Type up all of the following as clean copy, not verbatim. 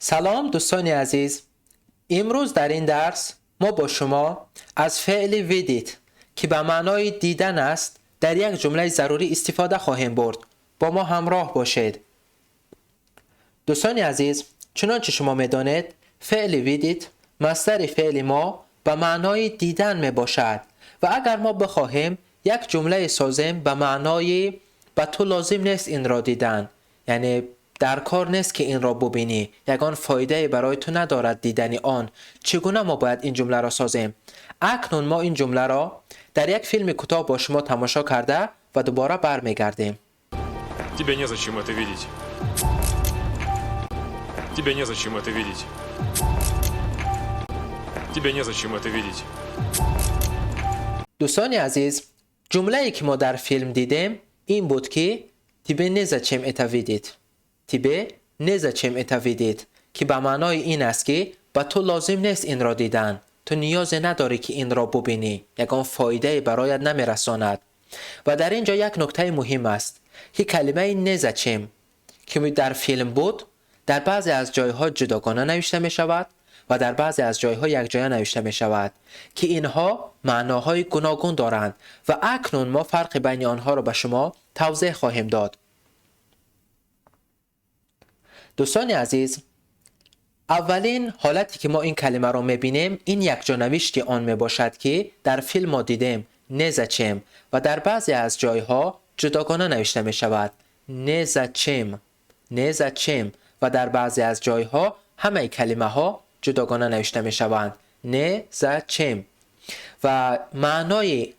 سلام دوستان عزیز. امروز در این درس ما با شما از فعل ویدیت که به معنای دیدن است در یک جمله ضروری استفاده خواهیم برد. با ما همراه باشید. دوستان عزیز، چنانچه شما میدانید فعل ویدیت مصدر فعل ما به معنای دیدن می باشد و اگر ما بخواهیم یک جمله سازیم به معنای به تو لازم نیست این را دیدن، یعنی در کار نیست که این را ببینی، یگان فایده برای تو ندارد دیدن آن، چگونه ما باید این جمله را سازیم؟ اکنون ما این جمله را در یک فیلم کوتاه با شما تماشا کرده و دوباره برمیگردیم. Тебе незачем это видеть. Тебе незачем это видеть. Тебе незачем это видеть. دوستان عزیز، جمله‌ای که ما در فیلم دیدیم این بود که тебе незачем это видеть. тебе незачем это видеть که به معنای این است که به تو لازم نیست این را دیدن، تو نیاز نداری که این را ببینی، یگان فایده برایت نمیرساند. و در اینجا یک نکته مهم است که کلمه نزاچم که در فیلم بود در بعضی از جایها جداگانه نوشته می شود و در بعضی از جایها یک جایه نوشته می شود که اینها معناهای گوناگون دارند و اکنون ما فرق بین آنها را به شما توضیح خواهیم داد. دوستان عزیز، اولین حالتی که ما این کلمه را میبینیم این یک جانوشتی آن میباشد که در فیلم ما دیدیم نزاچم و در بعضی از جایها جداگانه نوشته می شود نزاچم نزاچم و در بعضی از جایها همه کلمه ها جداگانه نوشته می شوند نزاچم و معنای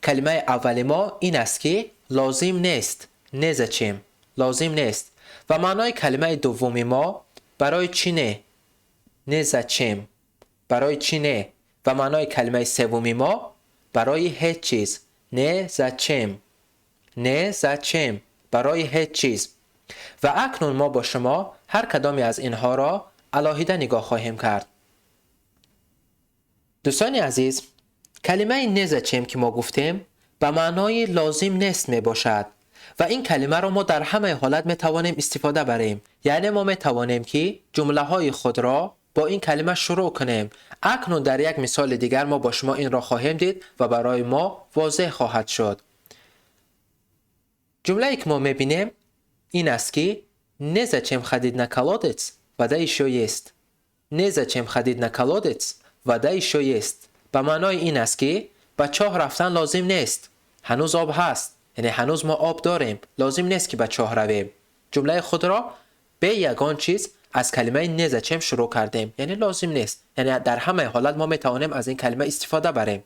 کلمه اول ما این است که لازم نیست، نزاچم لازم نیست، و معنای کلمه دومی ما برای چی نه، نزاچم برای چی نه، و معنای کلمه سومی ما برای هیچ چیز نزاچم نزاچم برای هیچ چیز. و اکنون ما با شما هر کدامی از اینها را علاهیده نگاه خواهیم کرد. دوستان عزیز، کلمه نزاچم که ما گفتیم به معنای لازم نیست می باشد و این کلمه را ما در همه حالت می توانیم استفاده بریم، یعنی ما می توانیم که جمله های خود را با این کلمه شروع کنیم. اکنون در یک مثال دیگر ما با شما این را خواهیم دید و برای ما واضح خواهد شد. جمله‌ای که ما می بینیم این است که نزاچم ходить на колодец, вода еще есть. نزاچم ходить на колодец, вода еще есть. به معنای این است که به چاه رفتن لازم نیست، هنوز آب هست، یعنی هنوز ما آب داریم، لازم نیست که به چاه رویم. جمله خود را به یگان چیز از کلمه نزاچم شروع کردیم، یعنی لازم نیست، یعنی در همه حالت ما میتوانیم از این کلمه استفاده بریم.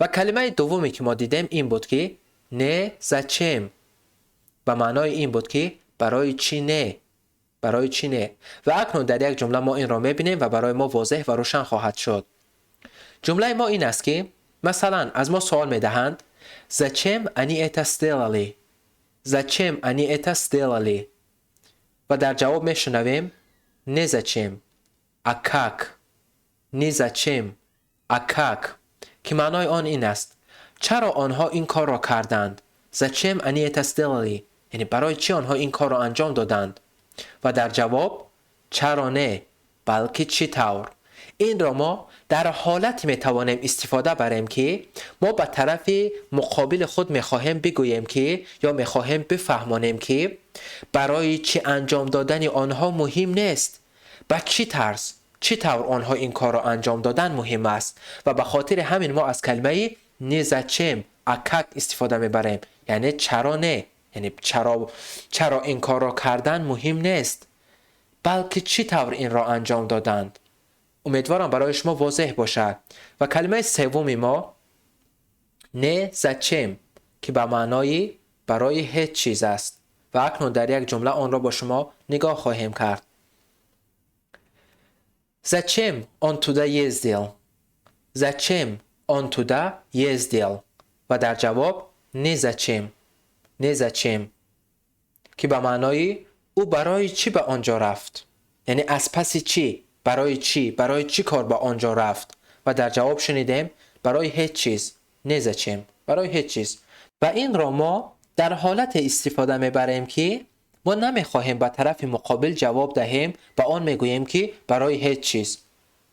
و کلمه دومی که ما دیدیم این بود که نزاچم به معنای این بود که برای چی نه، برای چی نه. و اکنون در یک جمله ما این را میبینیم و برای ما واضح و روشن خواهد شد. جمله ما این است که مثلا از ما سوال میدهند зачем они это сделали؟ зачем они это сделали؟ و در جواب میشنویم نزاچم а как؟ نزاچم а как؟ که معنای آن این است چرا آنها این کار را کردند؟ зачем они это сделали؟ یعنی برای چی آنها این کار را انجام دادند؟ و در جواب چرا نه بلکه چی طور؟ این را ما در حالتی میتوانیم استفاده بریم که ما به طرف مقابل خود میخواهیم بگوییم که یا میخواهیم بفهمانیم که برای چی انجام دادن آنها مهم نیست، به چی طرز چی طور آنها این کار را انجام دادن مهم است و به خاطر همین ما از کلمه نزاچم а как استفاده میبریم، یعنی چرا نه، یعنی چرا این کار را کردن مهم نیست بلکه چی طور این را انجام دادند. امیدوارم برای شما واضح باشد. و کلمه سومی ما نزاچم که به معنای برای هیچ چیز است و اکنون در یک جمله آن را با شما نگاه خواهیم کرد. Zачем он туда ездил؟ Zачем он туда ездил؟ و در جواب نزاچم نزاچم که به معنای او برای چی به آنجا رفت، یعنی از پس چی، برای چی کار به آنجا رفت. و در جواب شنیدیم برای هیچ چیز نزاچم برای هیچ چیز. و این را ما در حالت استفاده میبریم که ما نمیخواهیم به طرف مقابل جواب دهیم و آن میگوییم که برای هیچ چیز.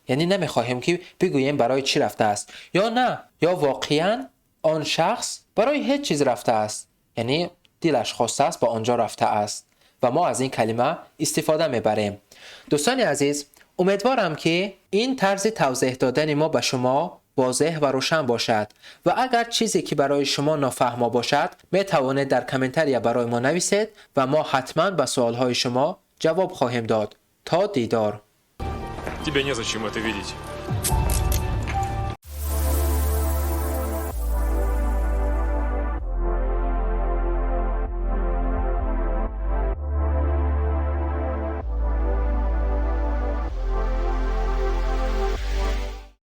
یعنی نمیخواهیم که بگوییم برای چی رفته است یا نه، یا واقعا آن شخص برای هیچ چیز رفته است، یعنی دلش خواسته است با آنجا رفته است و ما از این کلمه استفاده میبریم. دوستان عزیز، امیدوارم که این طرز توضیح دادن ما به شما واضح و روشن باشد و اگر چیزی که برای شما نافهمه باشد می توانید در کامنتری برای ما نویسید و ما حتما به سوالهای شما جواب خواهیم داد. تا دیدار. Тебе незачем это видеть.